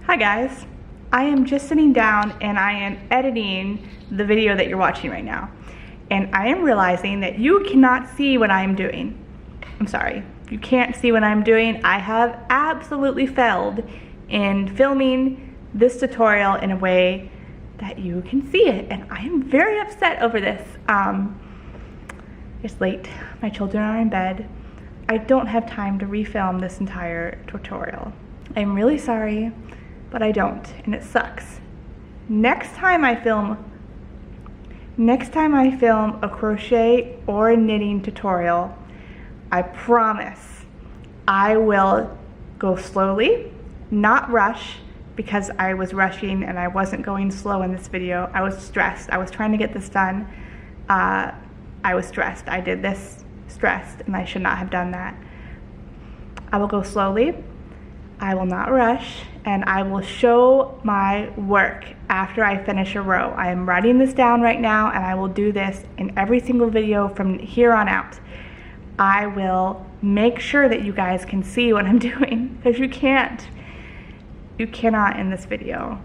Hi guys, I am just sitting down and I am editing the video that you're watching right now. And I am realizing that you cannot see what I'm doing. I'm sorry, you can't see what I'm doing. I have absolutely failed in filming this tutorial in a way that you can see it. And I am very upset over this. It's late, my children are in bed. I don't have time to refilm this entire tutorial. I'm really sorry, but I don't, and it sucks. Next time I film a crochet or a knitting tutorial, I promise I will go slowly, not rush, because I was rushing and I wasn't going slow in this video. I was stressed. I was trying to get this done. I was stressed. I did this stressed and I should not have done that. I will go slowly. I will not rush, and I will show my work after I finish a row. I am writing this down right now, and I will do this in every single video from here on out. I will make sure that you guys can see what I'm doing, because you can't. You cannot in this video.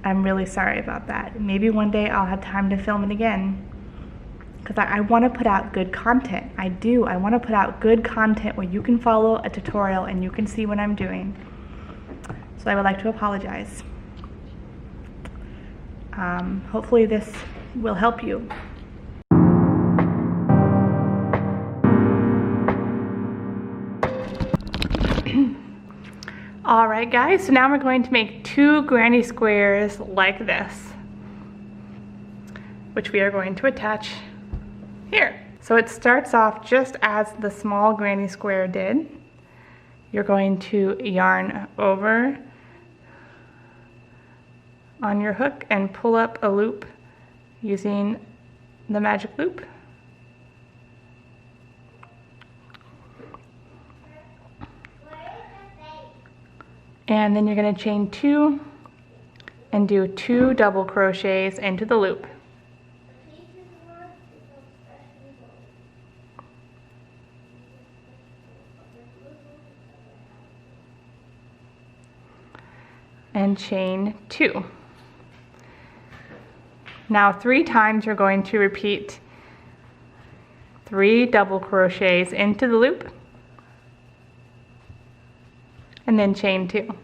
I'm really sorry about that. Maybe one day I'll have time to film it again, because I want to put out good content. I do. I want to put out good content where you can follow a tutorial and you can see what I'm doing. So I would like to apologize. Hopefully this will help you. Alright guys, so now we're going to make 2 granny squares like this, which we are going to attach here. So it starts off just as the small granny square did. You're going to yarn over on your hook and pull up a loop using the magic loop. And then you're going to chain 2 and do 2 double crochets into the loop. And chain 2. Now 3 times you're going to repeat 3 double crochets into the loop and then chain 2.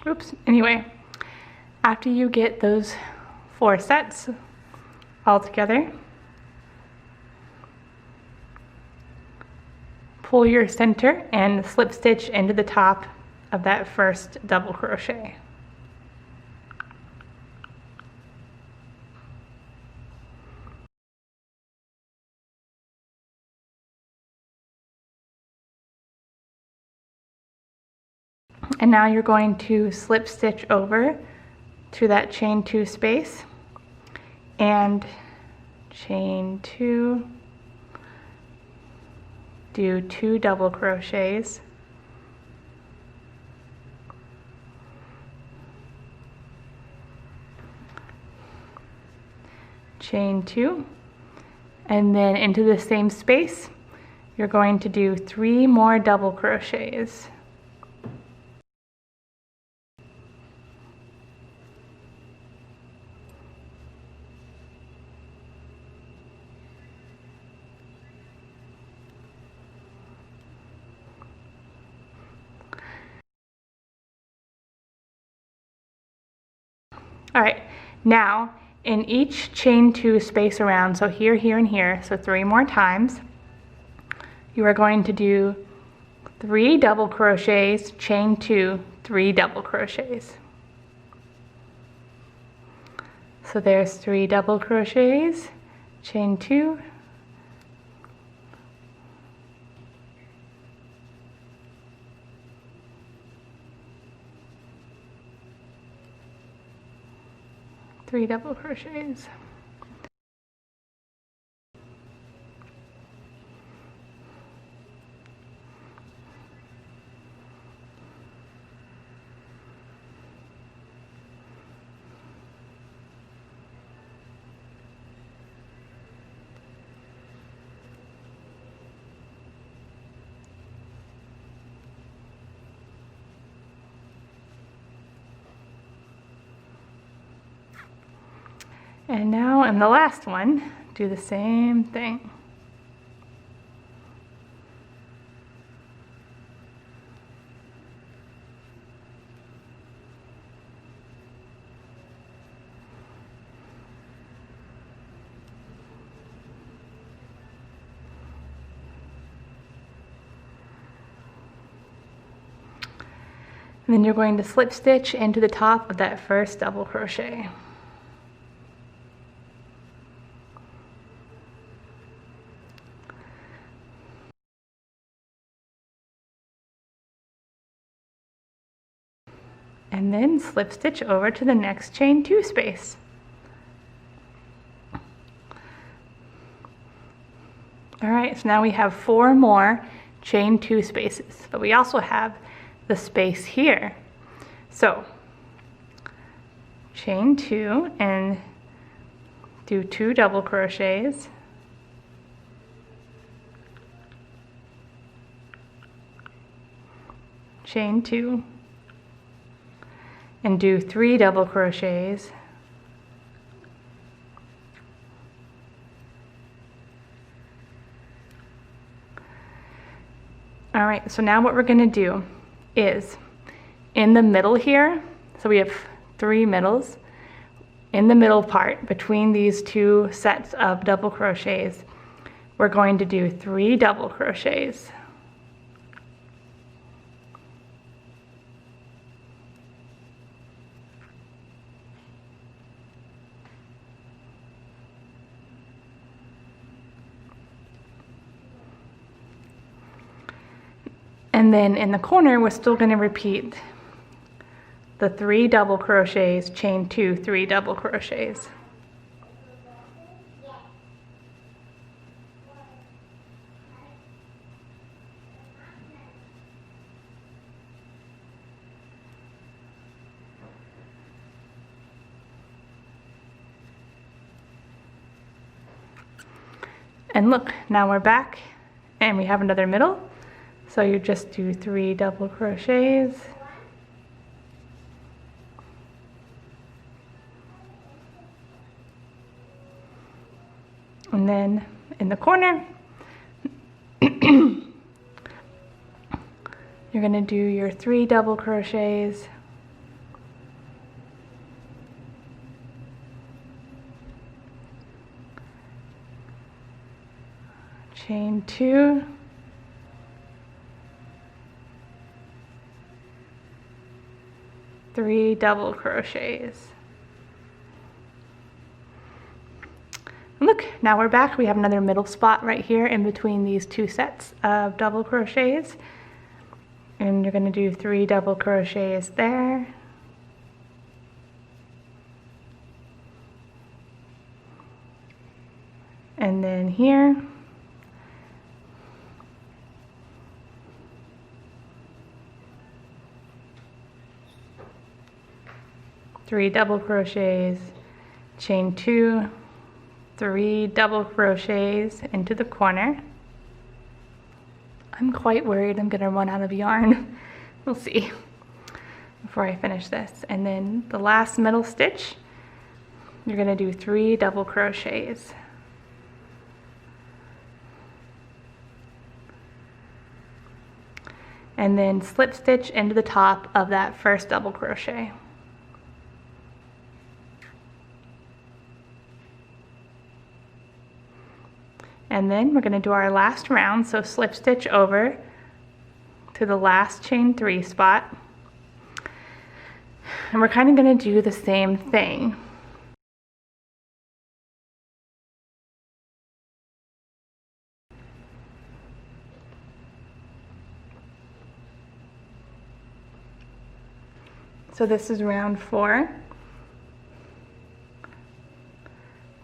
Oops, anyway, after you get those 4 sets all together, pull your center and slip stitch into the top of that first double crochet. And now you're going to slip stitch over to that chain 2 space and chain 2, do 2 double crochets, chain 2, and then into the same space you're going to do 3 more double crochets. All right, now in each chain 2 space around, so here, here, and here, so 3 more times, you are going to do 3 double crochets, chain 2, 3 double crochets. So there's 3 double crochets, chain 2, three double crochets. And now in the last one, do the same thing. And then you're going to slip stitch into the top of that first double crochet. And then slip stitch over to the next chain 2 space. All right, so now we have 4 more chain 2 spaces, but we also have the space here. So chain 2 and do 2 double crochets, chain 2 and do 3 double crochets, all right, so now what we're going to do is in the middle here, so we have 3 middles, in the middle part between these 2 sets of double crochets, we're going to do 3 double crochets. And then in the corner, we're still going to repeat the 3 double crochets, chain 2, 3 double crochets. And look, now we're back and we have another middle. So you just do 3 double crochets. And then in the corner, you're going to do your 3 double crochets. Chain 2. Three double crochets. And look, now we're back. We have another middle spot right here in between these 2 sets of double crochets. And you're going to do 3 double crochets there. And then here. 3 double crochets, chain 2, 3 double crochets into the corner. I'm quite worried I'm gonna run out of yarn. We'll see before I finish this. And then the last middle stitch, you're gonna do 3 double crochets. And then slip stitch into the top of that first double crochet. And then we're going to do our last round, so slip stitch over to the last chain 3 spot. And we're kind of going to do the same thing. So this is round 4.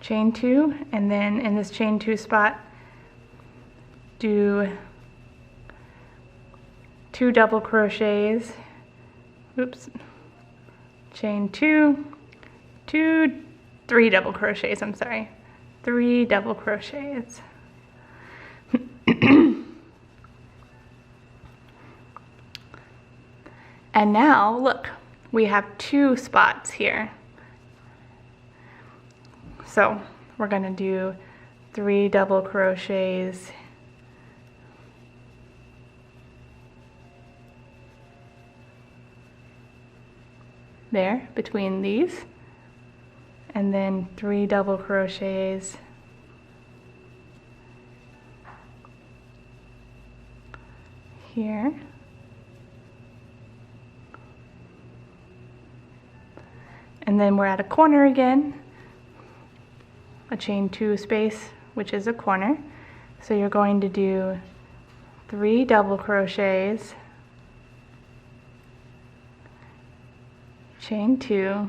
Chain 2, and then in this chain 2 spot, do 2 double crochets. Oops. Chain 2, 3 double crochets, I'm sorry. 3 double crochets. And now, look, we have 2 spots here. So we're going to do 3 double crochets there between these, and then 3 double crochets here, and then we're at a corner again, a chain 2 space, which is a corner. So you're going to do 3 double crochets, chain 2,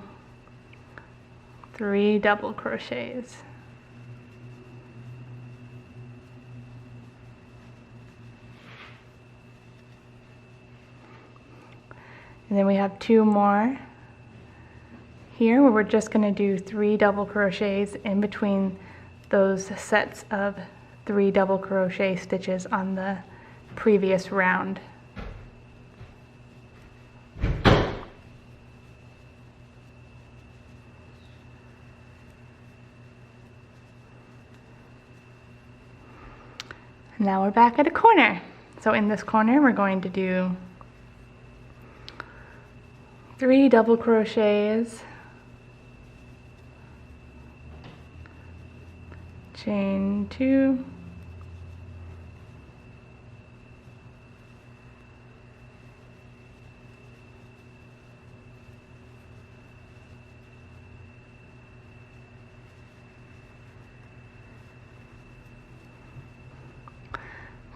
3 double crochets. And then we have 2 more here where we're just going to do 3 double crochets in between those sets of 3 double crochet stitches on the previous round. Now we're back at a corner. So in this corner we're going to do 3 double crochets, chain 2,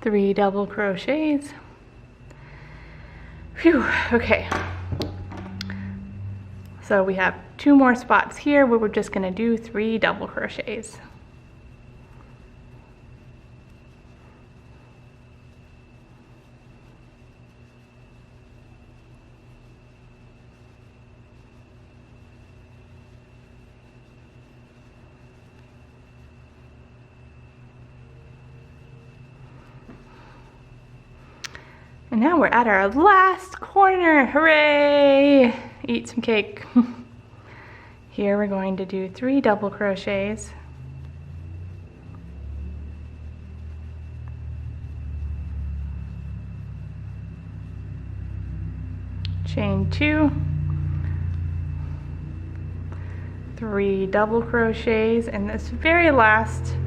three double crochets. Phew, okay. So we have 2 more spots here where we're just going to do 3 double crochets. And now we're at our last corner. Hooray! Eat some cake. Here we're going to do 3 double crochets, chain 2, 3 double crochets in this very last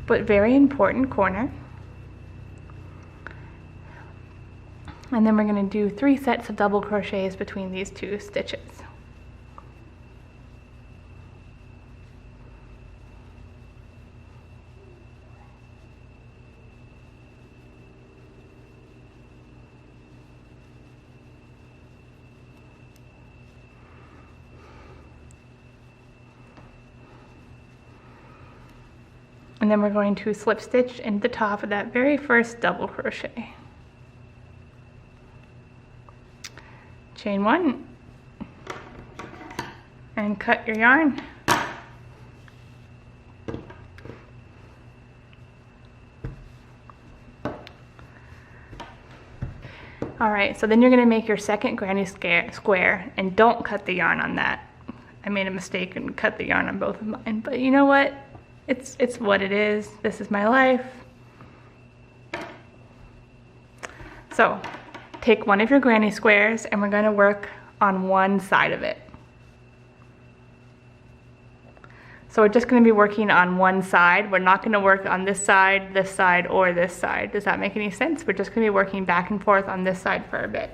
but very important corner. And then we're going to do 3 sets of double crochets between these 2 stitches. And then we're going to slip stitch into the top of that very first double crochet. Chain 1 and cut your yarn. Alright, so then you're going to make your second granny square, and don't cut the yarn on that. I made a mistake and cut the yarn on both of mine, but you know what? It's what it is. This is my life. So take one of your granny squares and we're going to work on one side of it. So we're just going to be working on one side. We're not going to work on this side, or this side. Does that make any sense? We're just going to be working back and forth on this side for a bit.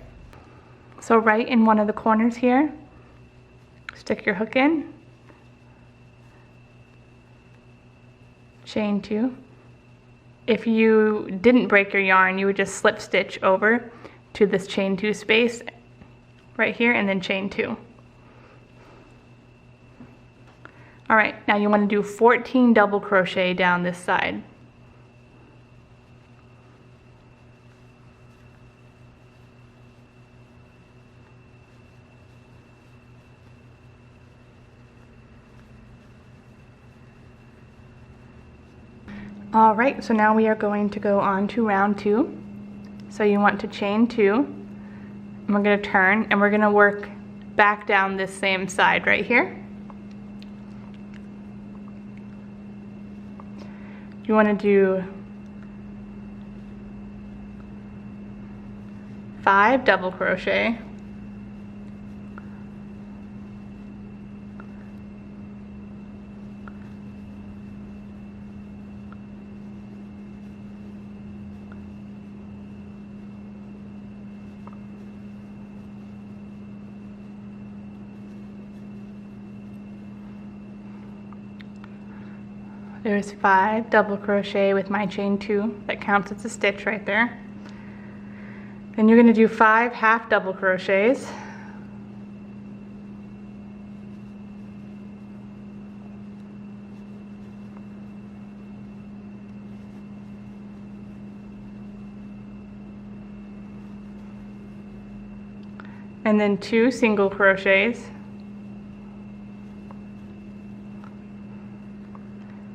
So right in one of the corners here, stick your hook in, chain 2. If you didn't break your yarn, you would just slip stitch over to this chain 2 space right here and then chain 2. All right, now you want to do 14 double crochet down this side. All right, so now we are going to go on to round 2. So you want to chain 2, and we're going to turn, and we're going to work back down this same side right here. you want to do 5 double crochet, there's 5 double crochet with my chain 2, that counts as a stitch right there. Then you're going to do 5 half double crochets, and then 2 single crochets,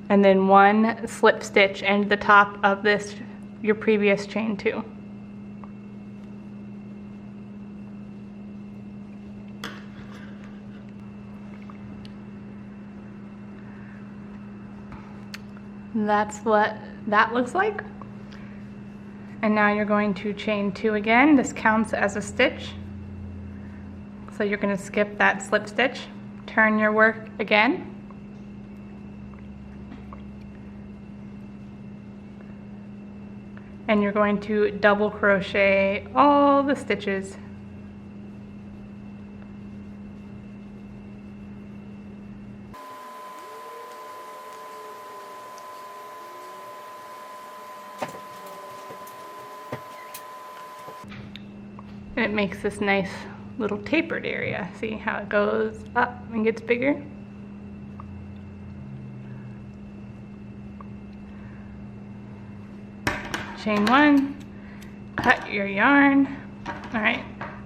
and then 1 slip stitch into the top of this, your previous chain 2. That's what that looks like. And now you're going to chain 2 again. This counts as a stitch. So you're going to skip that slip stitch, turn your work again, and you're going to double crochet all the stitches. And it makes this nice little tapered area. See how it goes up and gets bigger? Chain 1, cut your yarn. All right,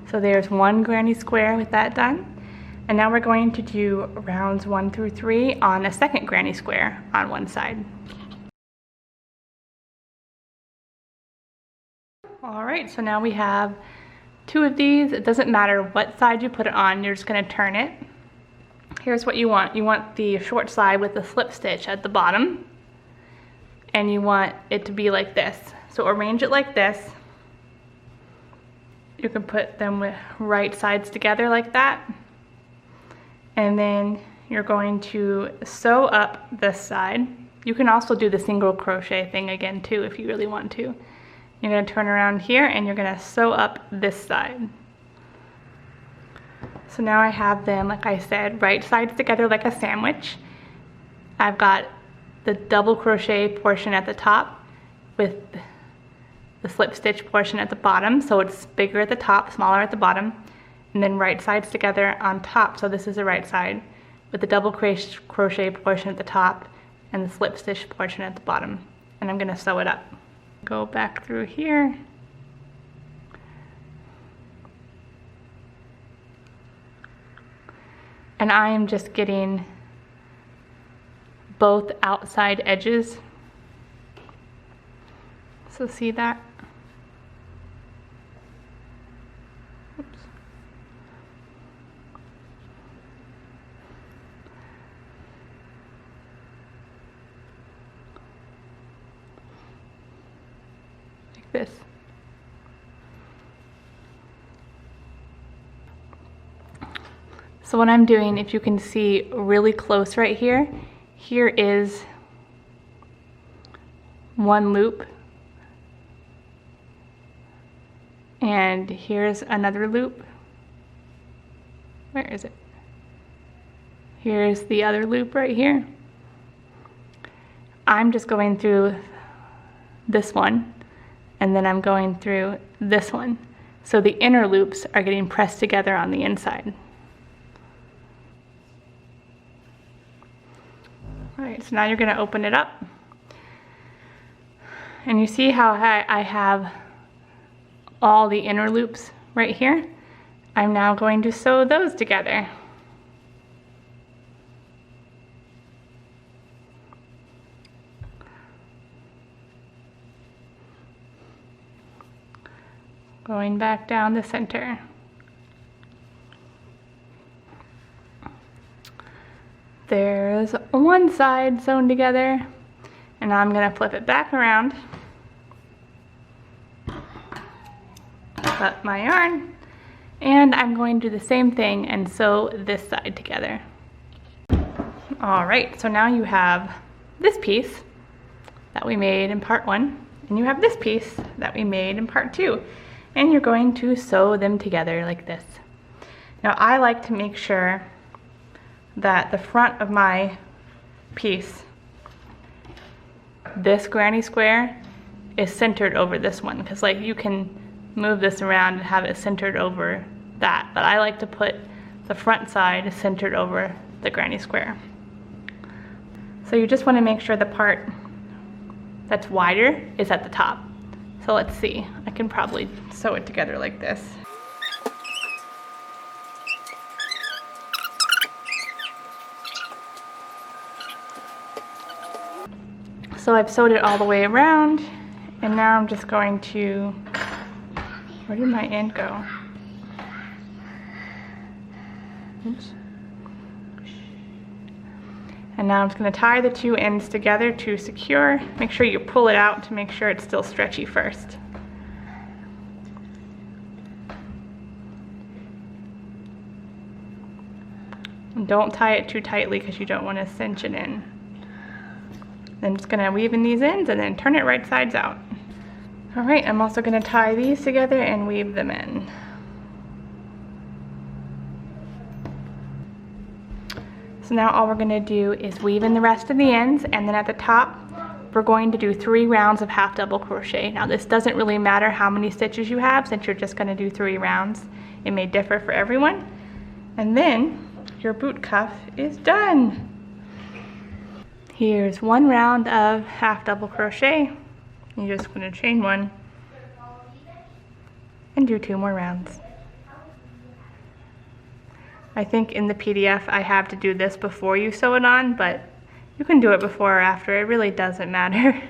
so there's 1 granny square with that done. And now we're going to do rounds 1 through 3 on a second granny square on one side. All right, so now we have 2 of these. It doesn't matter what side you put it on, you're just going to turn it. Here's what you want. You want the short side with the slip stitch at the bottom, and you want it to be like this. So arrange it like this. You can put them with right sides together like that, and then you're going to sew up this side. You can also do the single crochet thing again too if you really want to. You're going to turn around here and you're going to sew up this side. So now I have them, like I said, right sides together like a sandwich. I've got the double crochet portion at the top with the slip stitch portion at the bottom, so it's bigger at the top, smaller at the bottom, and then right sides together on top. So this is the right side with the double crochet portion at the top and the slip stitch portion at the bottom. And I'm going to sew it up. Go back through here. And I am just getting both outside edges. So see that? Oops. Like this. So what I'm doing, if you can see really close right here, here is one loop, and here's another loop. Where is it? Here's the other loop right here. I'm just going through this one, and then I'm going through this one. So the inner loops are getting pressed together on the inside. All right, so now you're going to open it up. And you see how I have all the inner loops right here? I'm now going to sew those together. Going back down the center. There's one side sewn together, And now I'm going to flip it back around, cut my yarn, and I'm going to do the same thing and sew this side together. Alright, so now you have this piece that we made in part 1, and you have this piece that we made in part 2, and you're going to sew them together like this. Now I like to make sure that the front of my piece, this granny square, is centered over this one, because like you can move this around and have it centered over that, but I like to put the front side centered over the granny square. So you just want to make sure the part that's wider is at the top. So let's see, I can probably sew it together like this. So I've sewed it all the way around, and now I'm just going to, where did my end go? Oops. And now I'm just going to tie the two ends together to secure. Make sure you pull it out to make sure it's still stretchy first. And don't tie it too tightly because you don't want to cinch it in. Then I'm just going to weave in these ends and then turn it right sides out. Alright, I'm also going to tie these together and weave them in. So now all we're going to do is weave in the rest of the ends, and then at the top we're going to do 3 rounds of half double crochet. Now this doesn't really matter how many stitches you have, since you're just going to do 3 rounds. It may differ for everyone. And then your boot cuff is done. Here's 1 round of half double crochet. You're just going to chain 1 and do 2 more rounds. I think in the PDF I have to do this before you sew it on, but you can do it before or after. It really doesn't matter.